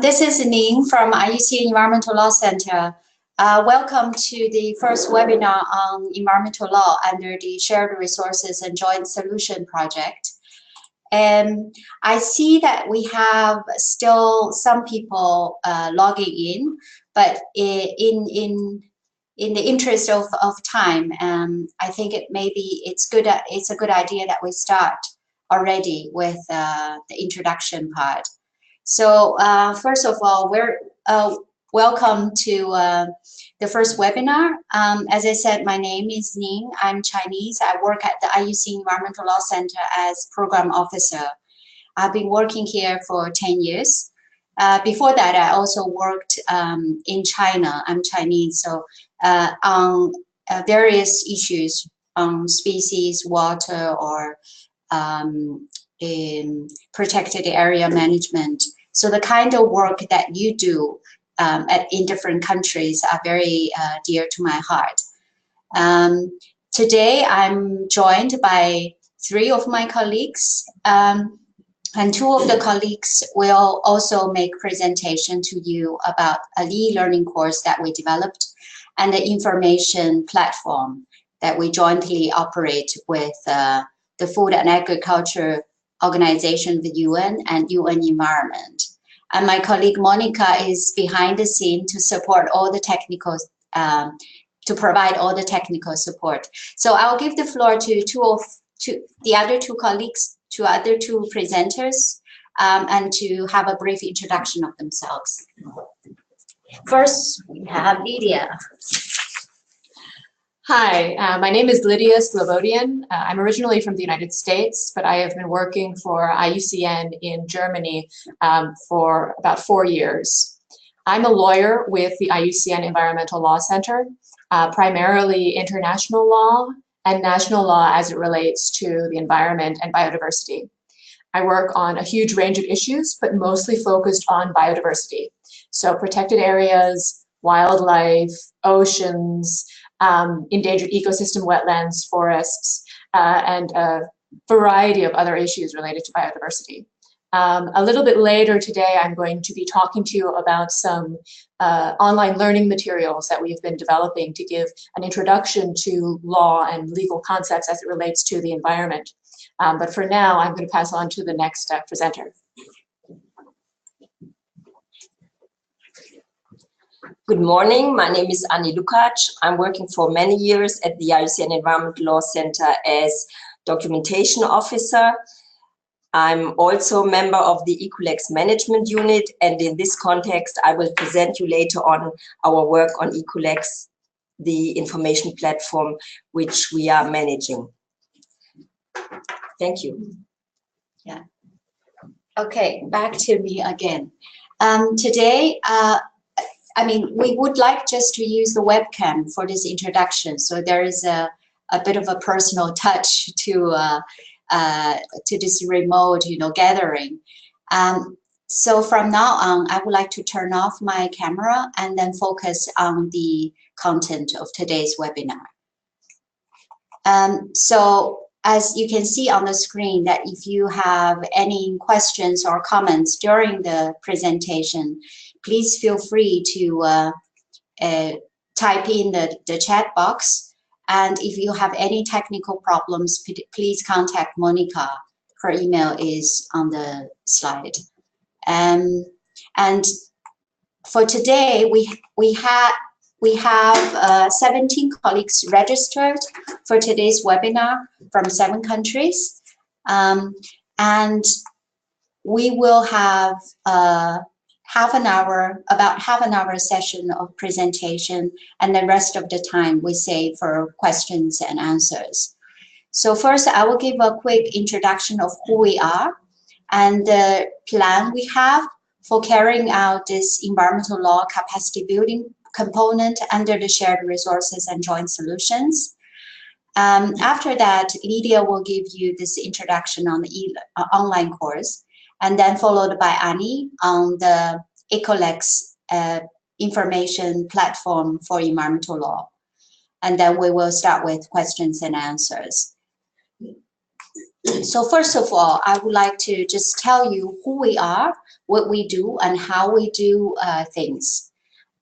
This is Ning from IUCN Environmental Law Center. Welcome to the first webinar on environmental law under the Shared Resources and Joint Solution project. And I see that we have still some people logging in, but in the interest of time, I think it's a good idea that we start already with the introduction part. So first of all, welcome to the first webinar. As I said, my name is Ning. I'm Chinese. I work at the IUCN Environmental Law Center as program officer. I've been working here for 10 years. Before that, I also worked in China. I'm Chinese, so on various issues on species, water, or in protected area management. So the kind of work that you do in different countries are very dear to my heart. Today, I'm joined by 3 of my colleagues, and 2 of the colleagues will also make presentation to you about a e-learning course that we developed and the information platform that we jointly operate with the Food and Agriculture Organization, the UN, and UN Environment. And my colleague Monica is behind the scene to support all the technical, to provide all the technical support. So I'll give the floor to the other 2 colleagues, to other 2 presenters, and to have a brief introduction of themselves. First, we have Lydia. Hi, my name is Lydia Slobodian. I'm originally from the United States, but I have been working for IUCN in Germany for about 4 years. I'm a lawyer with the IUCN Environmental Law Center, primarily international law and national law as it relates to the environment and biodiversity. I work on a huge range of issues, but mostly focused on biodiversity. So protected areas, wildlife, oceans, endangered ecosystem, wetlands, forests, and a variety of other issues related to biodiversity. A little bit later today, I'm going to be talking to you about some online learning materials that we've been developing to give an introduction to law and legal concepts as it relates to the environment. But for now, I'm going to pass on to the next presenter. Good morning, my name is Annie Lukac. I'm working for many years at the IUCN Environmental Law Center as documentation officer. I'm also a member of the ECOLEX management unit, and in this context, I will present you later on our work on ECOLEX, the information platform which we are managing. Thank you. Yeah. Okay, back to me again. Today, I mean, we would like just to use the webcam for this introduction, so there is a bit of a personal touch to this remote, gathering. So from now on, I would like to turn off my camera and then focus on the content of today's webinar. So as you can see on the screen, that if you have any questions or comments during the presentation, please feel free to type in the chat box. And if you have any technical problems, please contact Monica. Her email is on the slide. And for today, we have 17 colleagues registered for today's webinar from 7 countries. And we will have about half an hour session of presentation, and the rest of the time we save for questions and answers. So first, I will give a quick introduction of who we are and the plan we have for carrying out this environmental law capacity building component under the Shared Resources and Joint Solutions. After that, Lydia will give you this introduction on the online course, and then followed by Annie on the ECOLEX information platform for environmental law. And then we will start with questions and answers. So first of all, I would like to just tell you who we are, what we do, and how we do things.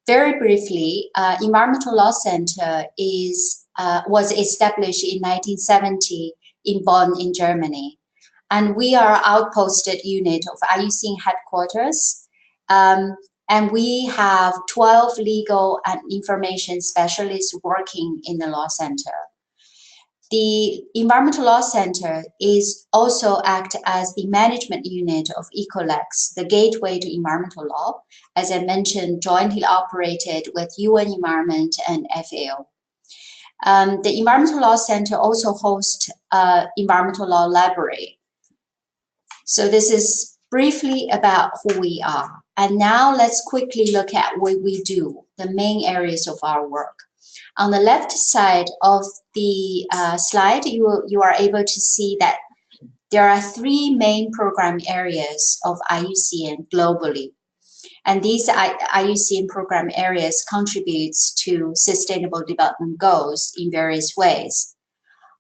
Very briefly, Environmental Law Center was established in 1970 in Bonn, in Germany. And we are outposted unit of IUCN headquarters. And we have 12 legal and information specialists working in the law center. The Environmental Law Center is also act as the management unit of ECOLEX, the gateway to environmental law, as I mentioned, jointly operated with UN Environment and FAO. The Environmental Law Center also hosts Environmental Law Library. So this is briefly about who we are. And now let's quickly look at what we do, the main areas of our work. On the left side of the slide, you are able to see that there are 3 main program areas of IUCN globally. And these IUCN program areas contributes to sustainable development goals in various ways.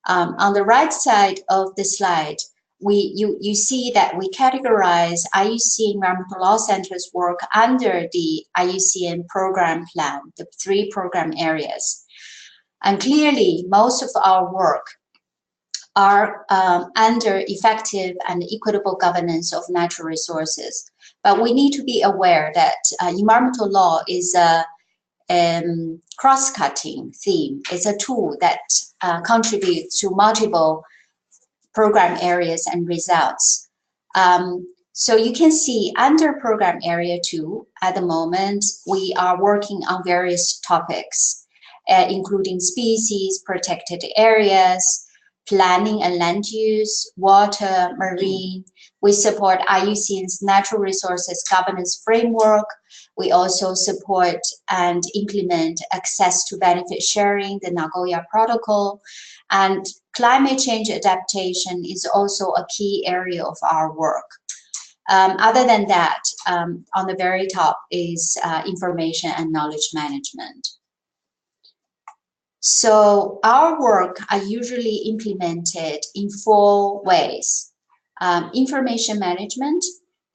On the right side of the slide, you see that we categorize IUCN Environmental Law Center's work under the IUCN program plan, the 3 program areas. And clearly, most of our work are under effective and equitable governance of natural resources. But we need to be aware that environmental law is a cross-cutting theme. It's a tool that contributes to multiple program areas and results. So you can see under program area 2, at the moment, we are working on various topics, including species, protected areas, planning and land use, water, marine. We support IUCN's natural resources governance framework. We also support and implement access to benefit sharing, the Nagoya Protocol, and climate change adaptation is also a key area of our work. Other than that, on the very top is information and knowledge management. So our work are usually implemented in 4 ways. Information management,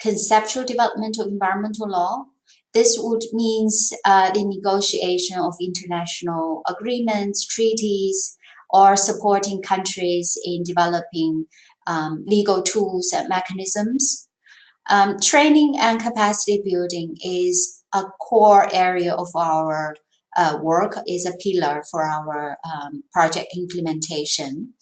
conceptual development of environmental law. This would means the negotiation of international agreements, treaties, or supporting countries in developing legal tools and mechanisms. Training and capacity building is a core area of our work, is a pillar for our project implementation.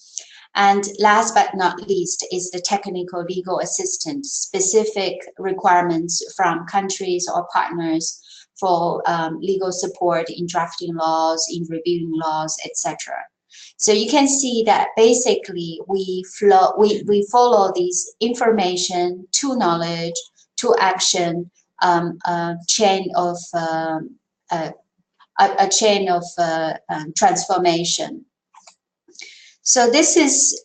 And last but not least is the technical legal assistance, specific requirements from countries or partners for legal support in drafting laws, in reviewing laws, etc. So you can see that basically we follow these information to knowledge to action chain of a chain of transformation. So this is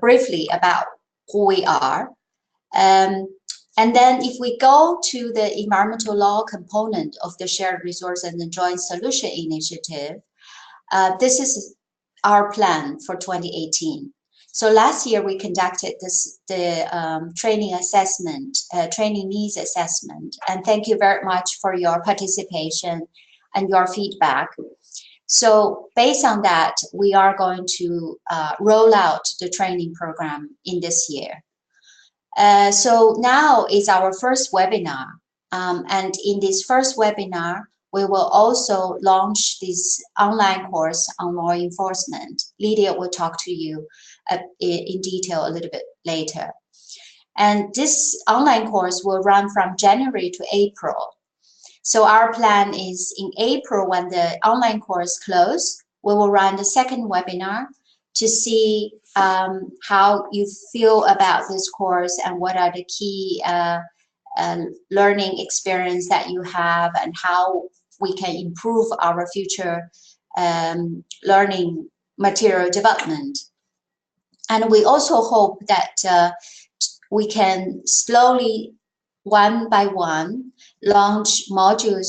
briefly about who we are. And then if we go to the environmental law component of the Shared Resource and the Joint Solution Initiative, this is our plan for 2018. So last year we conducted the training assessment, training needs assessment, and thank you very much for your participation and your feedback. So based on that, we are going to roll out the training program in this year. So now is our first webinar. And in this first webinar, we will also launch this online course on law enforcement. Lydia will talk to you in detail a little bit later. And this online course will run from January to April. So our plan is in April, when the online course closes, we will run the second webinar to see how you feel about this course and what are the key learning experience that you have and how we can improve our future learning material development. And we also hope that we can slowly, one by one, launch modules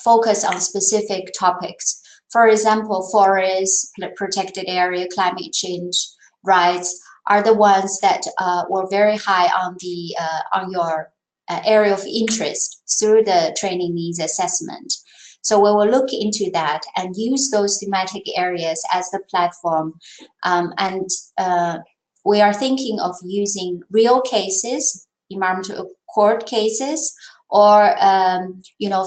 focus on specific topics. For example, forests, protected area, climate change, rights are the ones that were very high on your area of interest through the training needs assessment. So we will look into that and use those thematic areas as the platform. We are thinking of using real cases, environmental court cases, or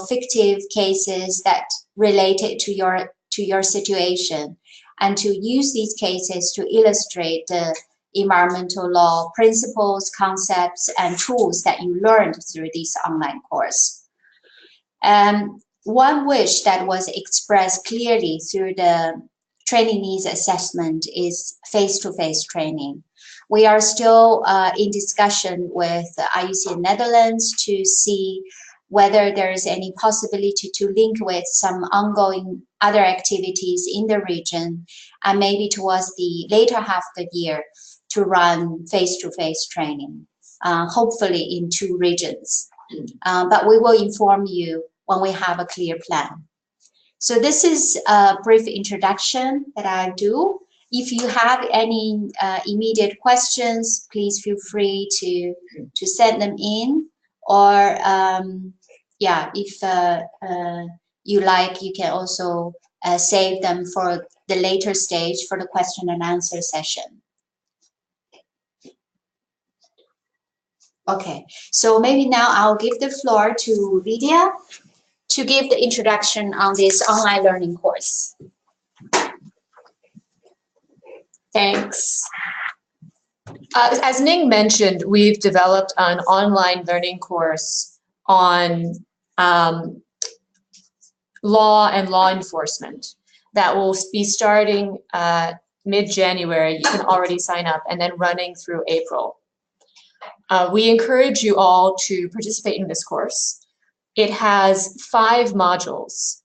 fictive cases that related to your situation, and to use these cases to illustrate the environmental law principles, concepts, and tools that you learned through this online course. One wish that was expressed clearly through the training needs assessment is face-to-face training. We are still in discussion with IUCN Netherlands to see whether there is any possibility to link with some ongoing other activities in the region, and maybe towards the later half of the year to run face-to-face training, hopefully in 2 regions. But we will inform you when we have a clear plan. So this is a brief introduction that I'll do. If you have any immediate questions, please feel free to send them in, or if you like, you can also save them for the later stage for the question and answer session. Okay, so maybe now I'll give the floor to Lydia to give the introduction on this online learning course. Thanks. As Ning mentioned, we've developed an online learning course on law and law enforcement that will be starting mid-January. You can already sign up, and then running through April. We encourage you all to participate in this course. It has 5 modules.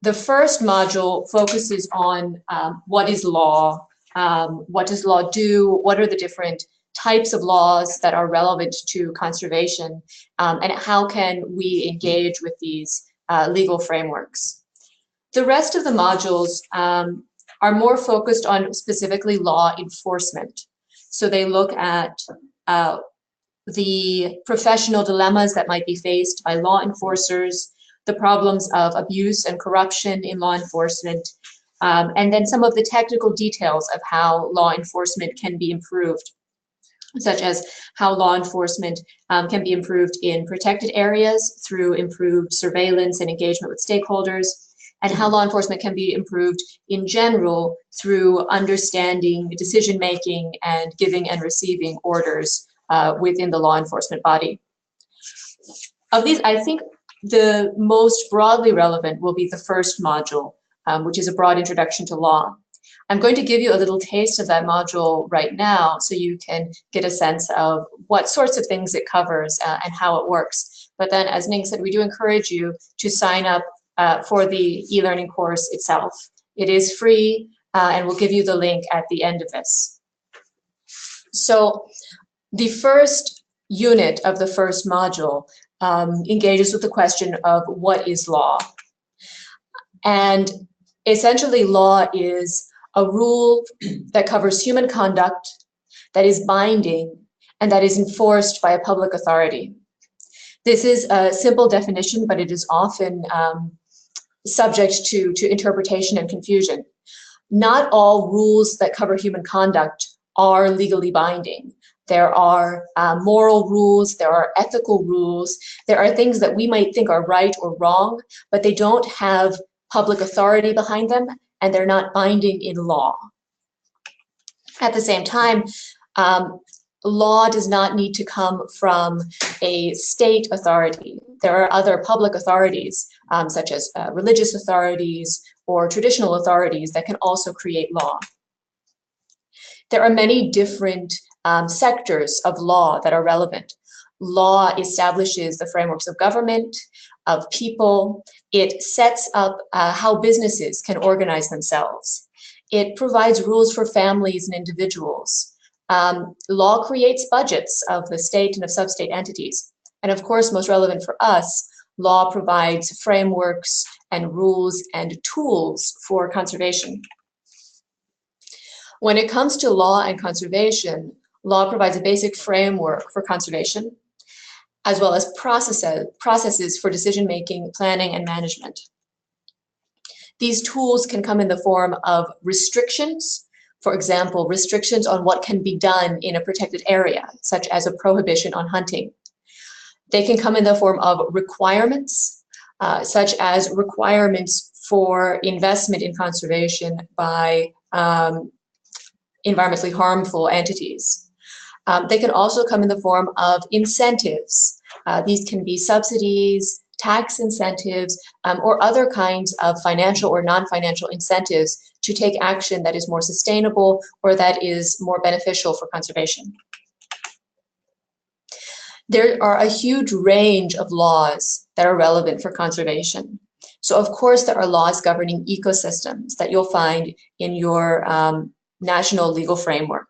The first module focuses on what is law, what does law do, what are the different types of laws that are relevant to conservation, and how can we engage with these legal frameworks. The rest of the modules are more focused on specifically law enforcement. So they look at the professional dilemmas that might be faced by law enforcers, the problems of abuse and corruption in law enforcement, and then some of the technical details of how law enforcement can be improved, such as how law enforcement can be improved in protected areas through improved surveillance and engagement with stakeholders, and how law enforcement can be improved in general through understanding decision-making and giving and receiving orders within the law enforcement body. Of these, I think the most broadly relevant will be the first module, which is a broad introduction to law. I'm going to give you a little taste of that module right now so you can get a sense of what sorts of things it covers and how it works. But then, as Ning said, we do encourage you to sign up for the e-learning course itself. It is free, and we'll give you the link at the end of this. So the first unit of the first module engages with the question of what is law. And essentially, law is a rule that covers human conduct, that is binding, and that is enforced by a public authority. This is a simple definition, but it is often subject to interpretation and confusion. Not all rules that cover human conduct are legally binding. There are moral rules, there are ethical rules, there are things that we might think are right or wrong, but they don't have public authority behind them, and they're not binding in law. At the same time, law does not need to come from a state authority. There are other public authorities, such as religious authorities or traditional authorities, that can also create law. There are many different sectors of law that are relevant. Law establishes the frameworks of government, of people. It sets up how businesses can organize themselves. It provides rules for families and individuals. Law creates budgets of the state and of sub-state entities. And of course, most relevant for us, law provides frameworks and rules and tools for conservation. When it comes to law and conservation, law provides a basic framework for conservation, as well as processes for decision-making, planning, and management. These tools can come in the form of restrictions, for example, restrictions on what can be done in a protected area, such as a prohibition on hunting. They can come in the form of requirements, such as requirements for investment in conservation by environmentally harmful entities. They can also come in the form of incentives. These can be subsidies, tax incentives, or other kinds of financial or non-financial incentives to take action that is more sustainable or that is more beneficial for conservation. There are a huge range of laws that are relevant for conservation. So of course there are laws governing ecosystems that you'll find in your national legal framework.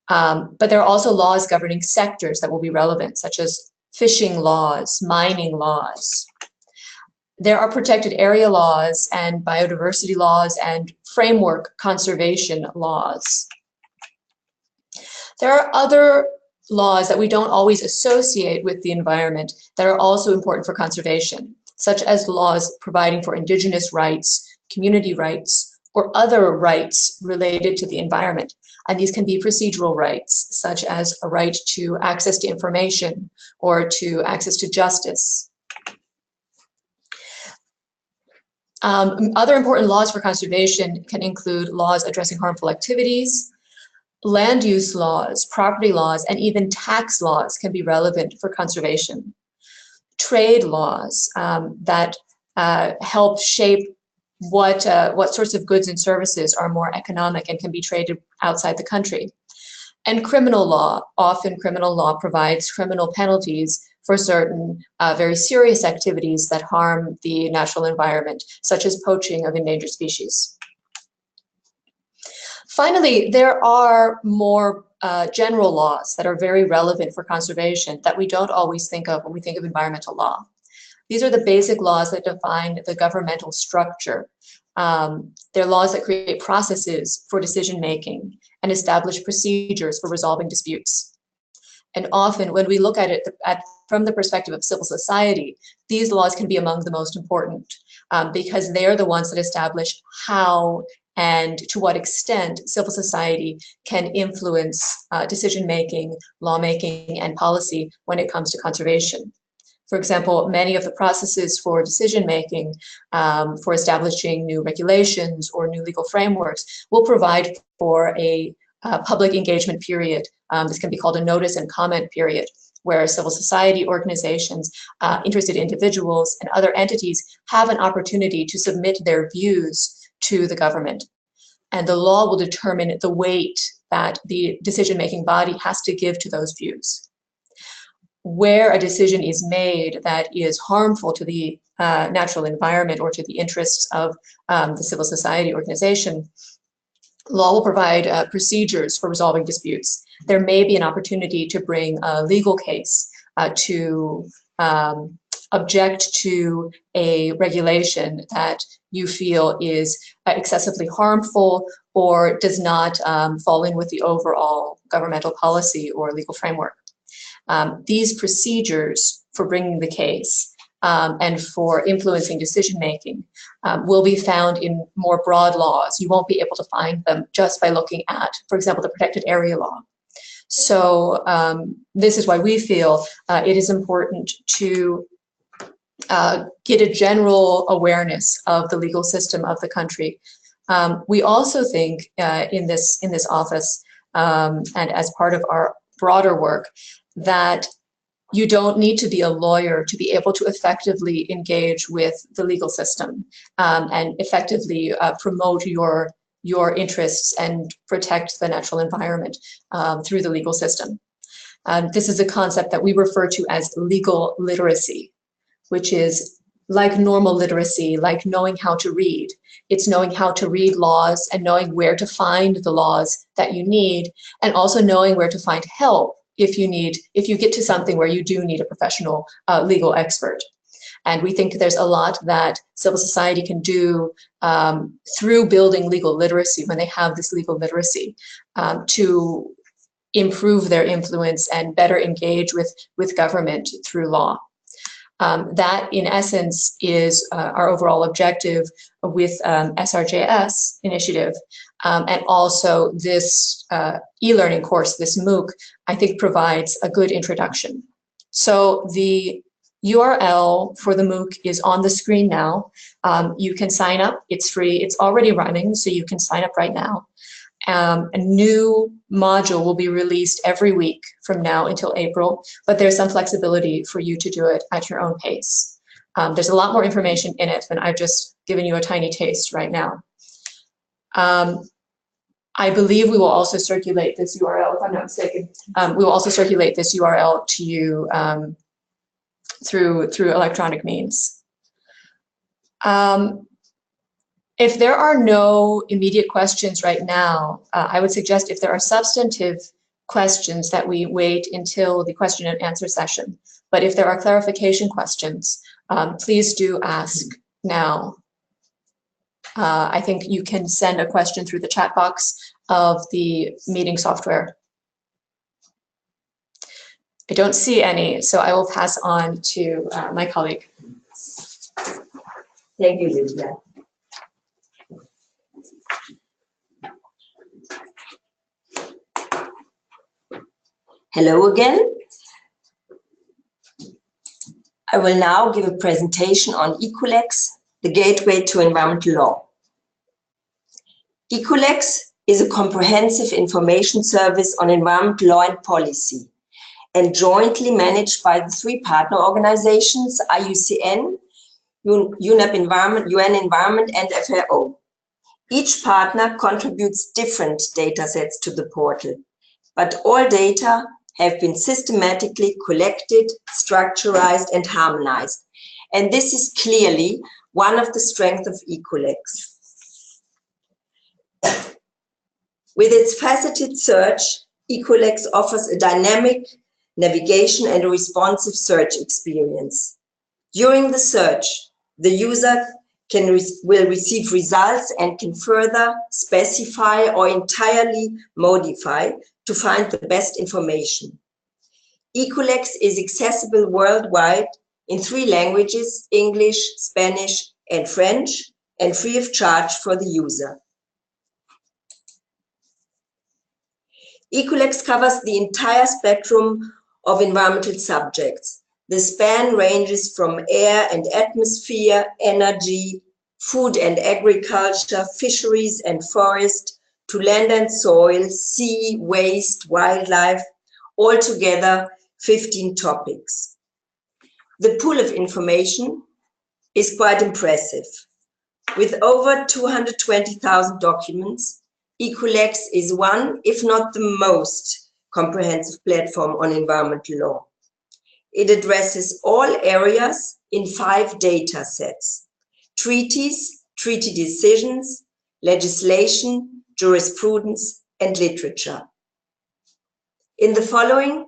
But there are also laws governing sectors that will be relevant, such as fishing laws, mining laws. There are protected area laws and biodiversity laws and framework conservation laws. There are other laws that we don't always associate with the environment that are also important for conservation, such as laws providing for indigenous rights, community rights, or other rights related to the environment. And these can be procedural rights, such as a right to access to information or to access to justice. Other important laws for conservation can include laws addressing harmful activities, land use laws, property laws, and even tax laws can be relevant for conservation. Trade laws that help shape what sorts of goods and services are more economic and can be traded outside the country. And criminal law, often criminal law provides criminal penalties for certain very serious activities that harm the natural environment, such as poaching of endangered species. Finally, there are more general laws that are very relevant for conservation that we don't always think of when we think of environmental law. These are the basic laws that define the governmental structure. They're laws that create processes for decision-making and establish procedures for resolving disputes. And often when we look at it from the perspective of civil society, these laws can be among the most important because they're the ones that establish how and to what extent civil society can influence decision-making, lawmaking, and policy when it comes to conservation. For example, many of the processes for decision-making, for establishing new regulations or new legal frameworks will provide for a public engagement period. This can be called a notice and comment period, where civil society organizations, interested individuals, and other entities have an opportunity to submit their views to the government. And the law will determine the weight that the decision-making body has to give to those views. Where a decision is made that is harmful to the natural environment or to the interests of the civil society organization, law will provide procedures for resolving disputes. There may be an opportunity to bring a legal case to object to a regulation that you feel is excessively harmful or does not fall in with the overall governmental policy or legal framework. These procedures for bringing the case and for influencing decision-making will be found in more broad laws. You won't be able to find them just by looking at, for example, the protected area law. So this is why we feel it is important to get a general awareness of the legal system of the country. We also think in this office and as part of our broader work that you don't need to be a lawyer to be able to effectively engage with the legal system and effectively promote your interests and protect the natural environment through the legal system. This is a concept that we refer to as legal literacy, which is like normal literacy, like knowing how to read. It's knowing how to read laws and knowing where to find the laws that you need, and also knowing where to find help if you get to something where you do need a professional legal expert. And we think there's a lot that civil society can do through building legal literacy when they have this legal literacy to improve their influence and better engage with government through law. That, in essence, is our overall objective with SRJS initiative. And also this e-learning course, this MOOC, I think provides a good introduction. So the URL for the MOOC is on the screen now. You can sign up, it's free, it's already running, so you can sign up right now. A new module will be released every week from now until April, but there's some flexibility for you to do it at your own pace. There's a lot more information in it than I've just given you a tiny taste right now. I believe we will also circulate this URL, if I'm not mistaken. We will also circulate this URL to you through electronic means. If there are no immediate questions right now, I would suggest if there are substantive questions that we wait until the question and answer session. But if there are clarification questions, please do ask now. I think you can send a question through the chat box of the meeting software. I don't see any, so I will pass on to my colleague. Thank you, Lydia. Hello again. I will now give a presentation on EQULEX, the gateway to environmental law. EQULEX is a comprehensive information service on environmental law and policy, and jointly managed by the three partner organizations, IUCN, UNEP Environment, UN Environment, and FAO. Each partner contributes different data sets to the portal, but all data have been systematically collected, structurized, and harmonized. And this is clearly one of the strengths of EQULEX. With its faceted search, EQULEX offers a dynamic navigation and a responsive search experience. During the search, the user will receive results and can further specify or entirely modify to find the best information. EQULEX is accessible worldwide in 3 languages, English, Spanish, and French, and free of charge for the user. EQULEX covers the entire spectrum of environmental subjects. The span ranges from air and atmosphere, energy, food and agriculture, fisheries and forest, to land and soil, sea, waste, wildlife, altogether 15 topics. The pool of information is quite impressive. With over 220,000 documents, EQULEX is one, if not the most comprehensive platform on environmental law. It addresses all areas in 5 data sets: treaties, treaty decisions, legislation, jurisprudence, and literature. In the following,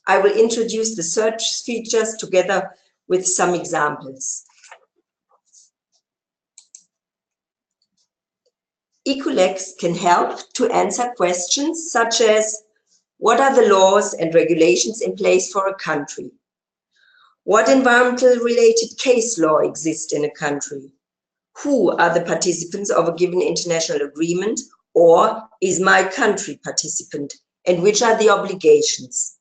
I will introduce the search features together with some examples. EQULEX can help to answer questions such as, what are the laws and regulations in place for a country? What environmental related case law exists in a country? Who are the participants of a given international agreement, or is my country participant, and which are the obligations?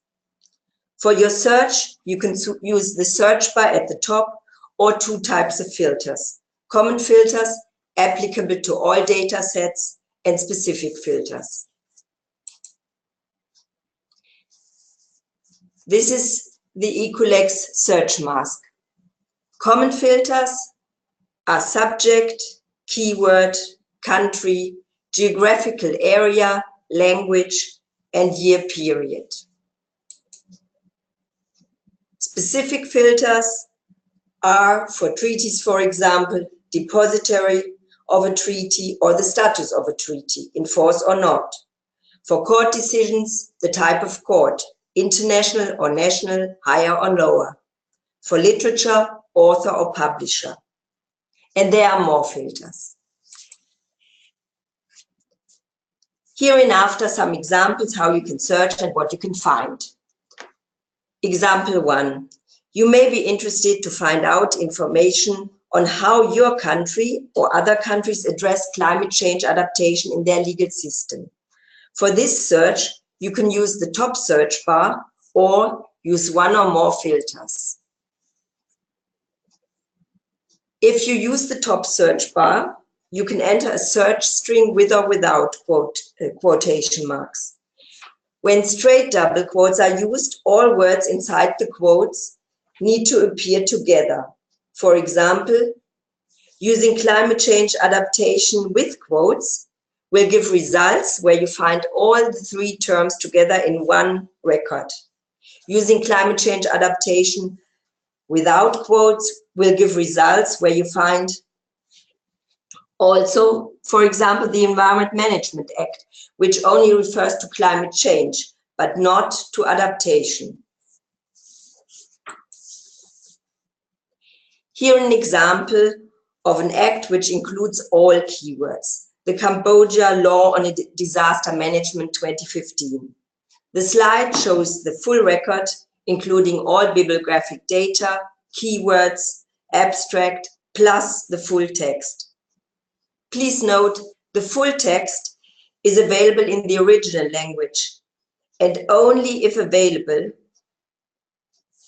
For your search, you can use the search bar at the top or 2 types of filters: common filters, applicable to all data sets, and specific filters. This is the EQULEX search mask. Common filters are subject, keyword, country, geographical area, language, and year period. Specific filters are, for treaties, for example, depository of a treaty or the status of a treaty, in force or not. For court decisions, the type of court, international or national, higher or lower. for literature, author or publisher. And there are more filters. Hereinafter some examples how you can search and what you can find. Example 1. You may be interested to find out information on how your country or other countries address climate change adaptation in their legal system. For this search, you can use the top search bar or use one or more filters. If you use the top search bar, you can enter a search string with or without quotation marks. When straight double quotes are used, all words inside the quotes need to appear together. For example, using climate change adaptation with quotes will give results where you find all the 3 terms together in one record. Using climate change adaptation without quotes will give results where you find also, for example, the Environment Management Act, which only refers to climate change, but not to adaptation. Here an example of an act which includes all keywords, the Cambodia Law on Disaster Management 2015. The slide shows the full record, including all bibliographic data, keywords, abstract, plus the full text. Please note, the full text is available in the original language, and only if available,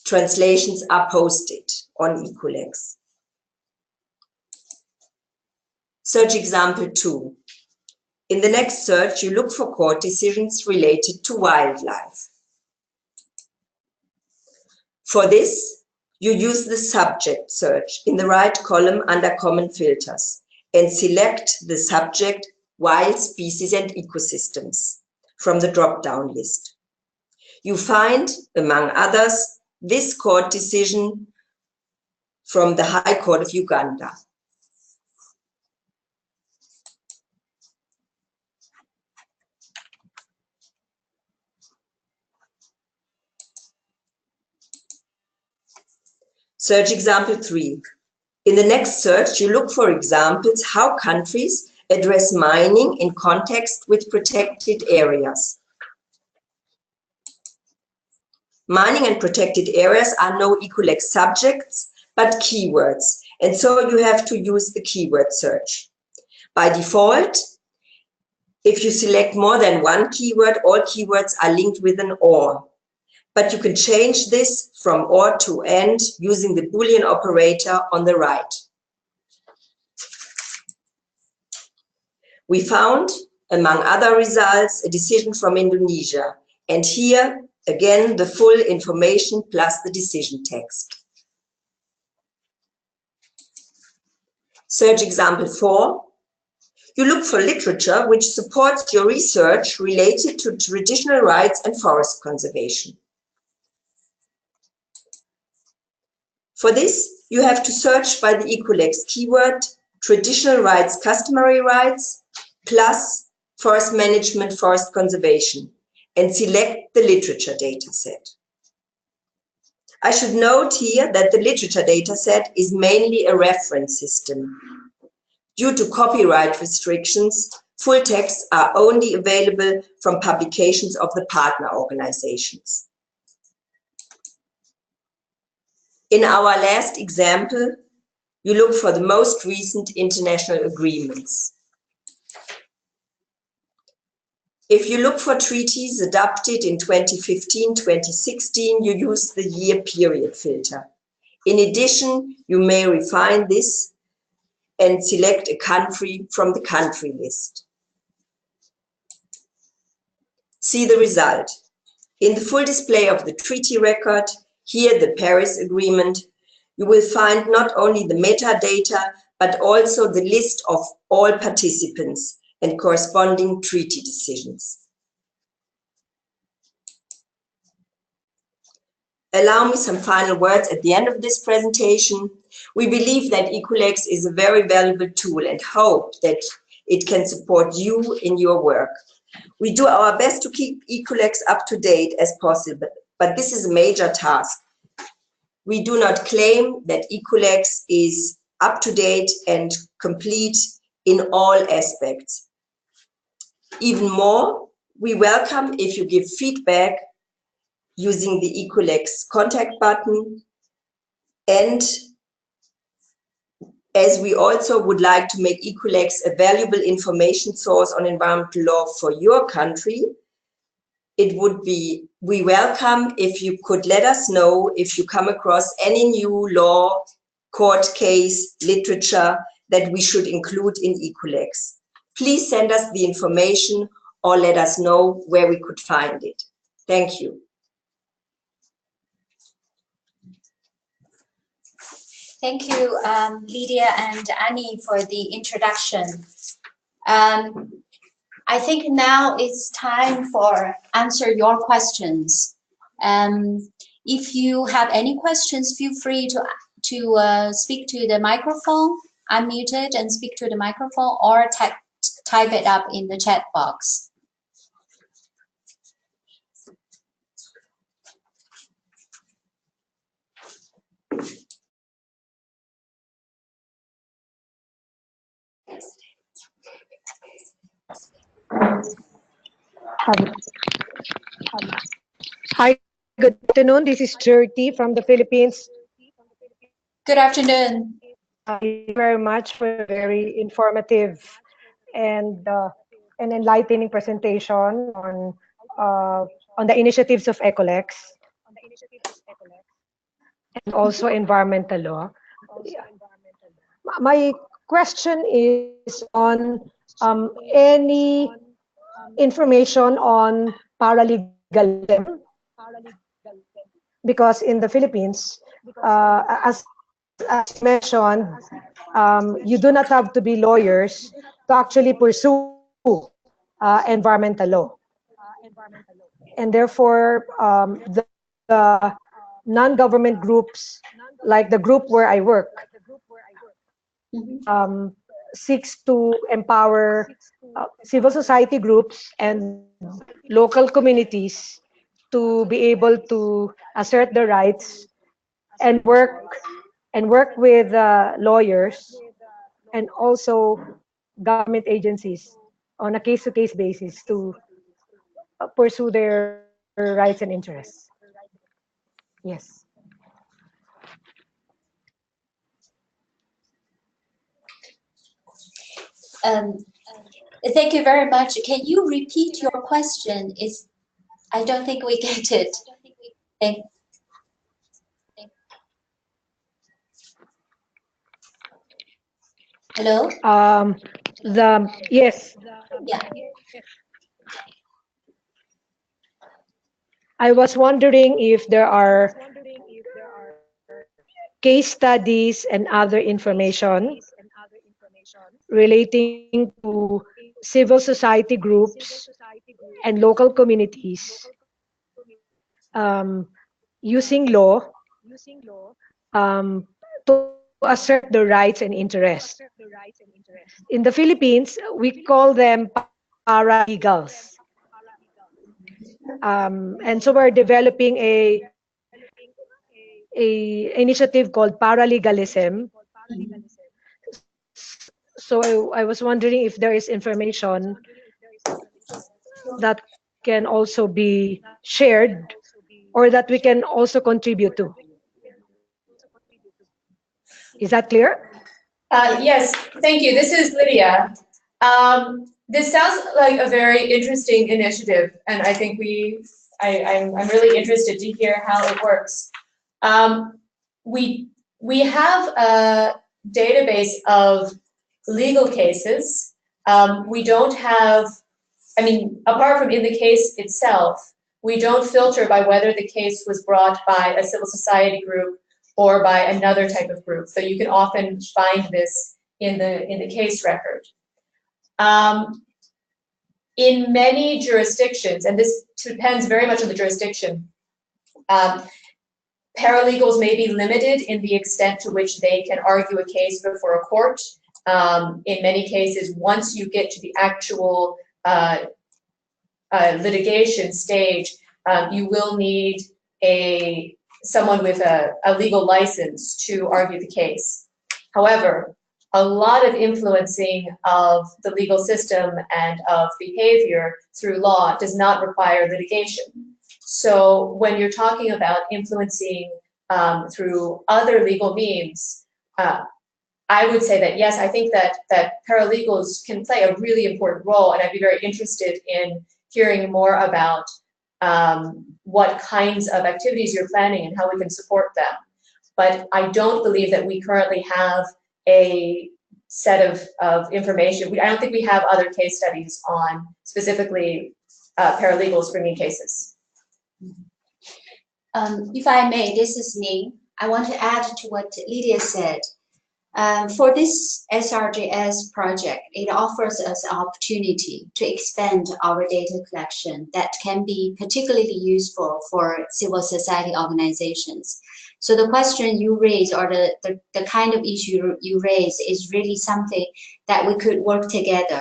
translations are posted on Ecolex. Search example 2. In the next search, you look for court decisions related to wildlife. For this, you use the subject search in the right column under Common Filters and select the subject Wild Species and Ecosystems from the drop-down list. You find, among others, this court decision from the High Court of Uganda. Search example 3. In the next search, you look for examples how countries address mining in context with protected areas. Mining and protected areas are no Ecolex subjects, but keywords, and so you have to use the keyword search. By default, if you select more than one keyword, all keywords are linked with an OR. But you can change this from OR to AND using the Boolean operator on the right. We found, among other results, a decision from Indonesia. And here, again, the full information plus the decision text. Search example 4. You look for literature which supports your research related to traditional rights and forest conservation. For this, you have to search by the Ecolex keyword, traditional rights, customary rights, plus forest management, forest conservation, and select the literature dataset. I should note here that the literature dataset is mainly a reference system. Due to copyright restrictions, full texts are only available from publications of the partner organizations. In our last example, you look for the most recent international agreements. If you look for treaties adopted in 2015, 2016, you use the year period filter. In addition, you may refine this and select a country from the country list. See the result. In the full display of the treaty record, here the Paris Agreement, you will find not only the metadata, but also the list of all participants and corresponding treaty decisions. Allow me some final words at the end of this presentation. We believe that Ecolex is a very valuable tool and hope that it can support you in your work. We do our best to keep Ecolex up to date as possible, but this is a major task. We do not claim that ECOLEX is up to date and complete in all aspects. Even more, we welcome if you give feedback using the ECOLEX contact button, and as we also would like to make ECOLEX a valuable information source on environmental law for your country, we welcome if you could let us know if you come across any new law, court case, literature that we should include in ECOLEX. Please send us the information or let us know where we could find it. Thank you. Thank you, Lydia and Annie, for the introduction. I think now it's time for answer your questions. If you have any questions, feel free to speak to the microphone, unmute it and speak to the microphone, or type it up in the chat box. Hi, good afternoon. This is Jerty from the Philippines. Good afternoon. Thank you very much for a very informative and an enlightening presentation on the initiatives of ECOLEX and also environmental law. My question is on any information on paralegalism, because in the Philippines, as mentioned, you do not have to be lawyers to actually pursue environmental law. And therefore, the non-government groups, like the group where I work, seeks to empower civil society groups and local communities to be able to assert their rights and work with lawyers and also government agencies on a case-to-case basis to pursue their rights and interests. Yes. Thank you very much. Can you repeat your question? I don't think we get it. Hello? Yes. Yeah. I was wondering if there are case studies and other information relating to civil society groups and local communities using law to assert their rights and interests. In the Philippines, we call them paralegals. And so we're developing a initiative called paralegalism. So I was wondering if there is information that can also be shared or that we can also contribute to. Is that clear? Yes, thank you. This is Lydia. This sounds like a very interesting initiative, and I think I'm really interested to hear how it works. We have a database of legal cases. We don't have, I mean, apart from in the case itself, we don't filter by whether the case was brought by a civil society group or by another type of group. So you can often find this in the case record. In many jurisdictions, and this depends very much on the jurisdiction, paralegals may be limited in the extent to which they can argue a case before a court. In many cases, once you get to the actual litigation stage, you will need a someone with a legal license to argue the case. However, a lot of influencing of the legal system and of behavior through law does not require litigation. So when you're talking about influencing through other legal means, I would say that yes, I think that paralegals can play a really important role, and I'd be very interested in hearing more about what kinds of activities you're planning and how we can support them. But I don't believe that we currently have a set of information. I don't think we have other case studies on specifically paralegals bringing cases. If I may, this is Ning. I want to add to what Lydia said. For this SRJS project, it offers us an opportunity to expand our data collection that can be particularly useful for civil society organizations. So the question you raise, or the kind of issue you raise, is really something that we could work together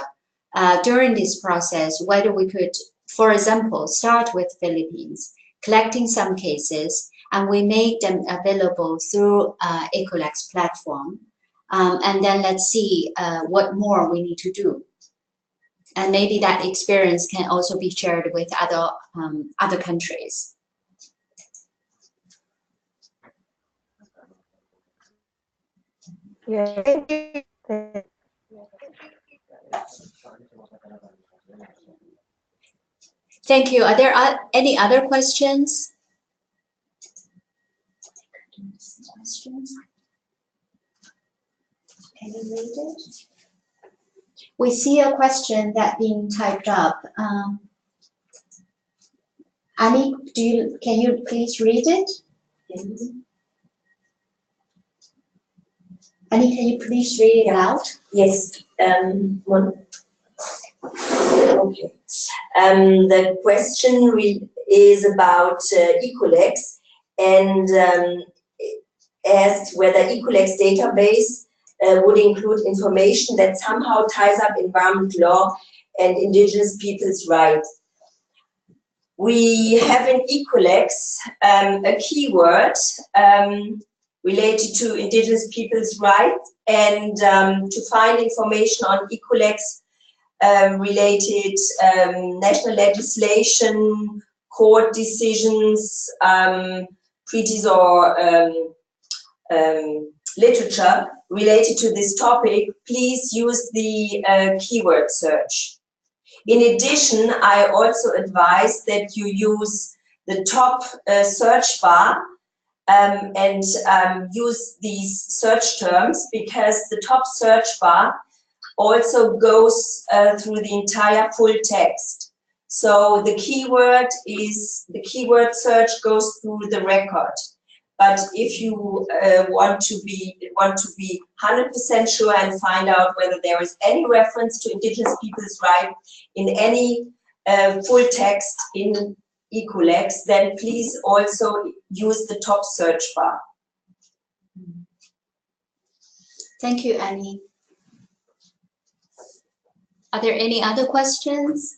during this process, whether we could, for example, start with Philippines, collecting some cases, and we make them available through Ecolex platform. And then let's see what more we need to do. And maybe that experience can also be shared with other countries. Yeah. Thank you. Are there any other questions? Can you read it? We see a question that being typed up. Annie, can you please read it? Annie, can you please read it out? Yes. Okay. The question is about Ecolex, and asked whether Ecolex database would include information that somehow ties up environment law and indigenous people's rights. We have in Ecolex a keyword related to indigenous people's rights, and to find information on Ecolex related national legislation, court decisions, treaties or literature related to this topic, please use the keyword search. In addition, I also advise that you use the top search bar and use these search terms, because the top search bar also goes through the entire full text. So the keyword search goes through the record. But if you want to be 100% sure and find out whether there is any reference to indigenous people's rights in any full text in Ecolex, then please also use the top search bar. Thank you, Annie. Are there any other questions?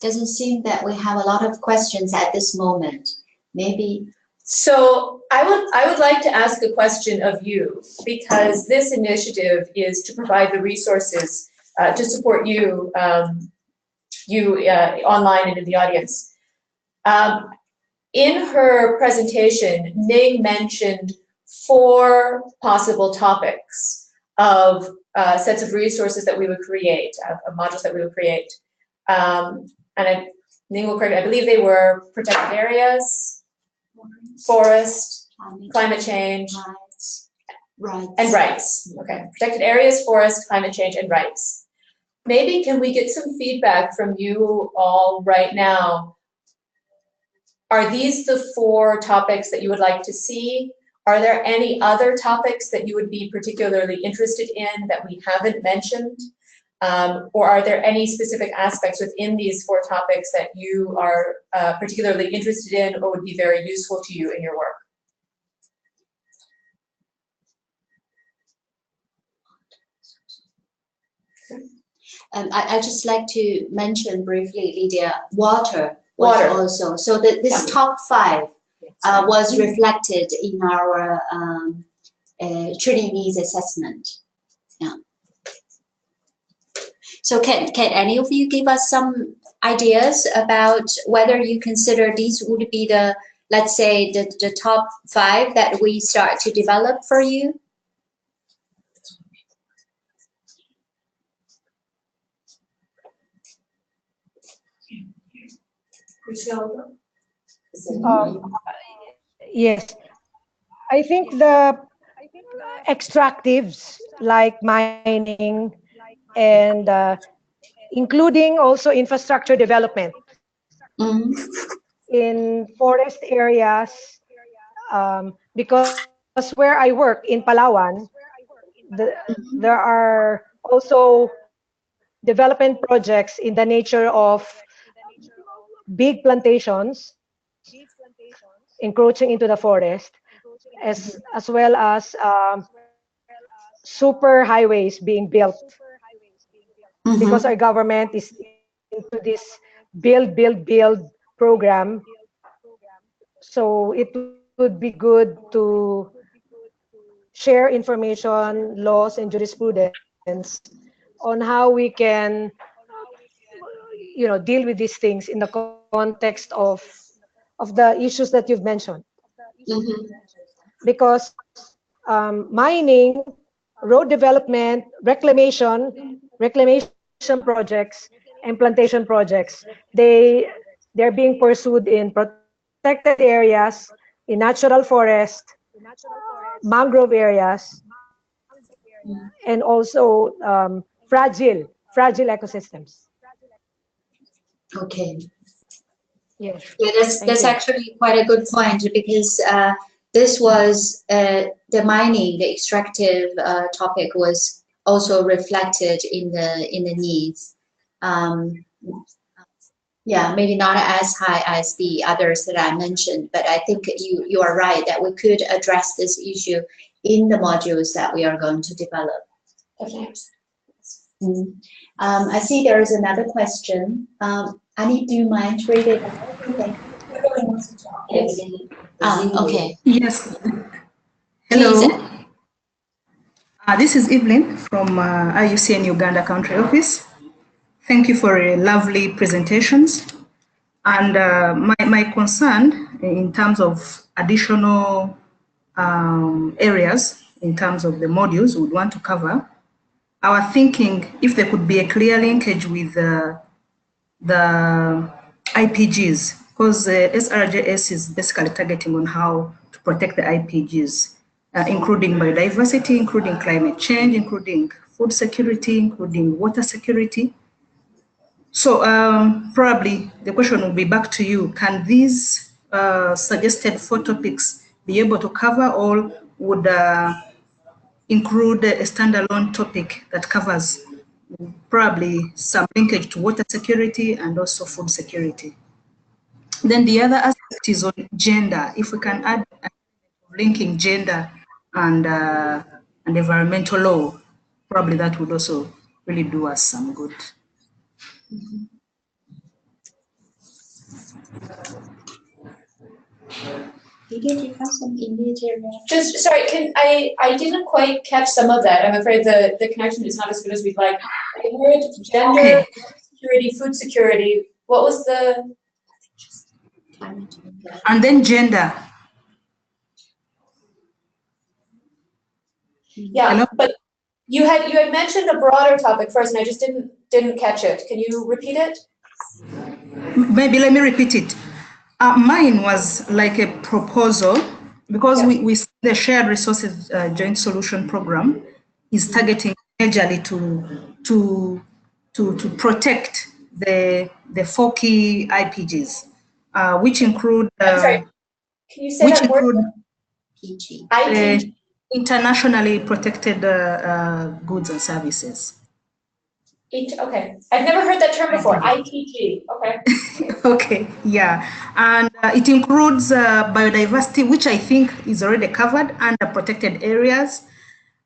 Doesn't seem that we have a lot of questions at this moment. Maybe. So I would like to ask a question of you, because this initiative is to provide the resources to support you, online and in the audience. In her presentation, Ning mentioned 4 possible topics of sets of resources that we would create, of modules that we would create. And Ning will correct me, I believe they were protected areas, forest, climate change, rights. And rights. Okay, protected areas, forest, climate change, and rights. Maybe can we get some feedback from you all right now? Are these the 4 topics that you would like to see? Are there any other topics that you would be particularly interested in that we haven't mentioned? Or are there any specific aspects within these 4 topics that you are particularly interested in or would be very useful to you in your work? I just like to mention briefly, Lydia, water was also. So this top 5 was reflected in our training needs assessment. Yeah. So can any of you give us some ideas about whether you consider these would be the, let's say, the top 5 that we start to develop for you? Yes, I think the extractives like mining and including also infrastructure development in forest areas, because where I work in Palawan, there are also development projects in the nature of big plantations encroaching into the forest, as well as super highways being built, because our government is into this build program. So it would be good to share information, laws, and jurisprudence on how we can, deal with these things in the context of the issues that you've mentioned. Because mining, road development, reclamation projects, and plantation projects, they're being pursued in protected areas, in natural forest, mangrove areas, and also fragile ecosystems. Okay. Yes. Yeah, that's actually quite a good point, because this was the mining, the extractive topic was also reflected in the needs. Yeah, maybe not as high as the others that I mentioned, but I think you are right that we could address this issue in the modules that we are going to develop. Okay. I see there is another question. Annie, do you mind reading it? Yes. Okay. Yes. Hello. Please. This is Evelyn from IUCN Uganda Country Office. Thank you for lovely presentations. And my concern in terms of additional areas, in terms of the modules we would want to cover, our thinking, if there could be a clear linkage with the IPGs, because SRJS is basically targeting on how to protect the IPGs, including biodiversity, including climate change, including food security, including water security. So probably the question will be back to you. Can these suggested 4 topics be able to cover, or would include a standalone topic that covers probably some linkage to water security and also food security? Then the other aspect is on gender. If we can add linking gender and environmental law, probably that would also really do us some good. Just sorry, I didn't quite catch some of that. I'm afraid the connection is not as good as we'd like. I heard gender, security, food security. What was the? And then gender. Yeah, Hello? but you had mentioned a broader topic first, and I just didn't catch it. Can you repeat it? Maybe let me repeat it. Mine was like a proposal, because we see the Shared Resources Joint Solution Program is targeting majorly to protect the 4 key IPGs, which include I'm sorry. Can you say that word? PG. IPG. Internationally protected goods and services. Okay, I've never heard that term before. IPG. Okay. Okay, yeah, and it includes biodiversity, which I think is already covered under protected areas.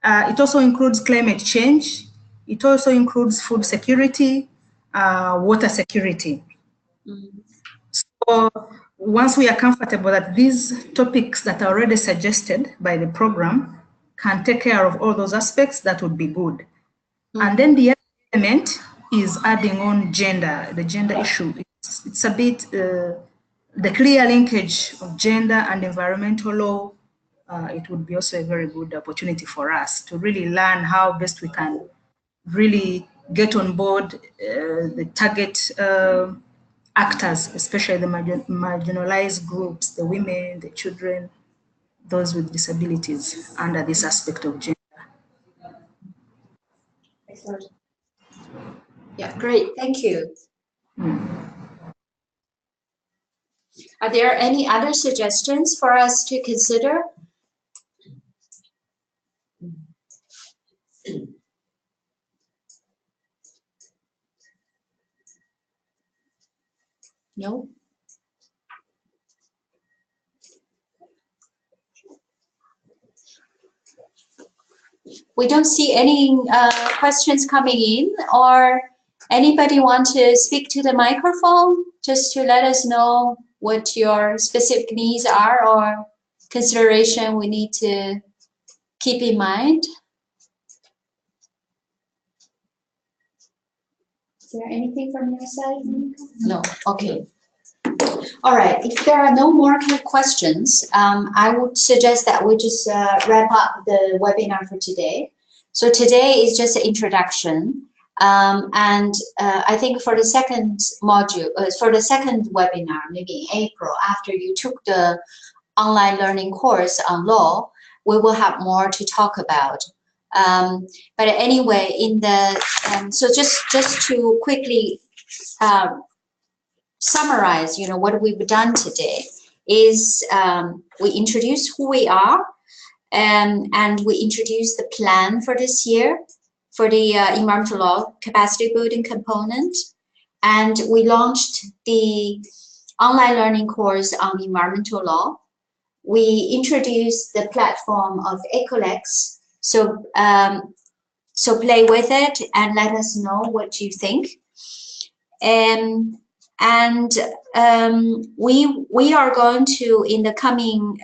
It also includes climate change. It also includes food security, water security. So once we are comfortable that these topics that are already suggested by the program can take care of all those aspects, that would be good. And then the other element is adding on gender, the gender issue. It's a bit, the clear linkage of gender and environmental law. It would be also a very good opportunity for us to really learn how best we can really get on board the target actors, especially the marginalized groups, the women, the children, those with disabilities under this aspect of gender. Excellent. Yeah, great, thank you. Are there any other suggestions for us to consider? No? We don't see any questions coming in, or anybody want to speak to the microphone just to let us know what your specific needs are or consideration we need to keep in mind? Is there anything from your side? No, okay. All right, if there are no more questions, I would suggest that we just wrap up the webinar for today. So today is just an introduction. I think for the second module, for the second webinar, maybe in April, after you took the online learning course on law, we will have more to talk about. But anyway, in the so just to quickly summarize, what we've done today is we introduced who we are, and we introduced the plan for this year for the environmental law capacity building component, and we launched the online learning course on environmental law. We introduced the platform of Ecolex, so play with it and let us know what you think. We are going to, in the coming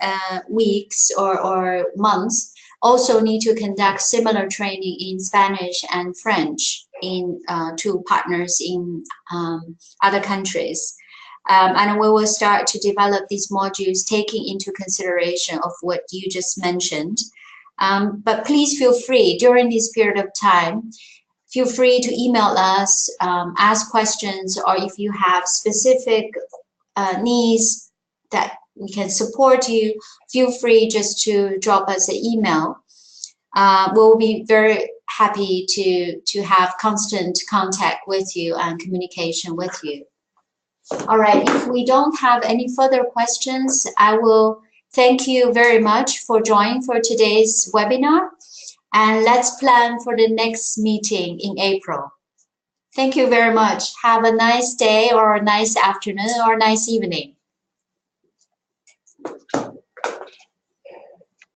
weeks or months, also need to conduct similar training in Spanish and French to partners in other countries. And we will start to develop these modules taking into consideration of what you just mentioned. But please feel free during this period of time, feel free to email us, ask questions, or if you have specific needs that we can support you, feel free just to drop us an email. We'll be very happy to have constant contact with you and communication with you. All right, if we don't have any further questions, I will thank you very much for joining for today's webinar. And let's plan for the next meeting in April. Thank you very much. Have a nice day or a nice afternoon or a nice evening.